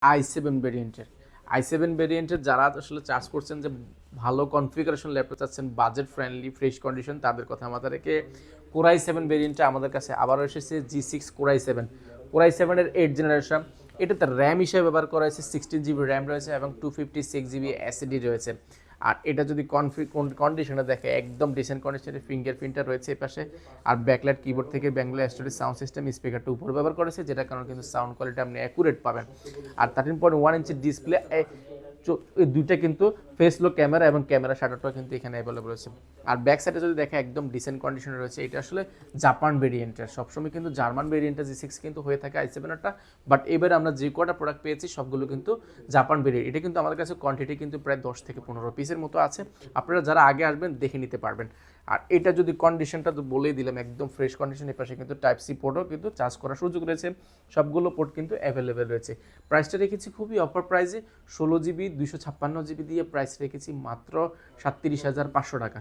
i7 ভেরিয়েন্টের যারা আসলে চার্জ করছেন যে ভালো কনফিগারেশন ল্যাপটপ চাচ্ছেন, বাজেট ফ্রেন্ডলি, ফ্রেশ কন্ডিশন, তাদের কথা মাথায় রেখে কোর i7 ভেরিয়েন্টটা আমাদের কাছে আবারও এসেছে। G6 কোর i7 এর 8th জেনারেশন। এটাতে র্যাম হিসেবে ব্যবহার করা হয়েছে 16 GB র্যাম রয়েছে এবং 256 GB এসএসডি রয়েছে। আর এটা যদি কন্ডিশনে দেখে একদম ডিসেন্ট কন্ডিশনে, ফিঙ্গারপ্রিন্টটা রয়েছে এই পাশে। আর ব্যাকলাইট কিবোর্ড থেকে ব্যাঙ্গলো স্টোরেজ সাউন্ড সিস্টেম স্পিকারটা উপরে ব্যবহার করেছে, যেটার কারণে কিন্তু সাউন্ড কোয়ালিটি আপনি অ্যাকুরেট পাবেন। আর 13.1 ইঞ্চি ডিসপ্লে, এই দুইটা কিন্তু ফেস লক ক্যামেরা এবং ক্যামেরা শাটারটাও কিন্তু এখানে অ্যাভেলেবল রয়েছে। আর ব্যাক সাইডে যদি দেখে একদম ডিসেন্ট কন্ডিশনে রয়েছে। এটা আসলে জাপান ভেরিয়েন্টের, সবসময় কিন্তু জার্মান ভেরিয়েন্টের G6 কিন্তু হয়ে থাকে i7-এরটা, বাট এবারে আমরা যে কটা প্রোডাক্ট পেয়েছি সবগুলো কিন্তু জাপান ভেরিয়েন্ট। এটা কিন্তু আমাদের কাছে কোয়ান্টিটি কিন্তু প্রায় 10 থেকে 15 পিসের মতো আছে, আপনারা যারা আগে আসবেন দেখে নিতে পারবেন। আর এটা যদি কন্ডিশনটা তো বলেই দিলাম, একদম ফ্রেশ কন্ডিশন। এর পাশে কিন্তু টাইপ সি পোর্টও কিন্তু চার্জ করার সুযোগ রয়েছে, সবগুলো পোর্ট কিন্তু অ্যাভেলেবেল রয়েছে। প্রাইসটা রেখেছি খুবই অফার প্রাইসে, 16 GB 256 GB দিয়ে প্রাইস রেখেছি মাত্র 37,500 টাকা।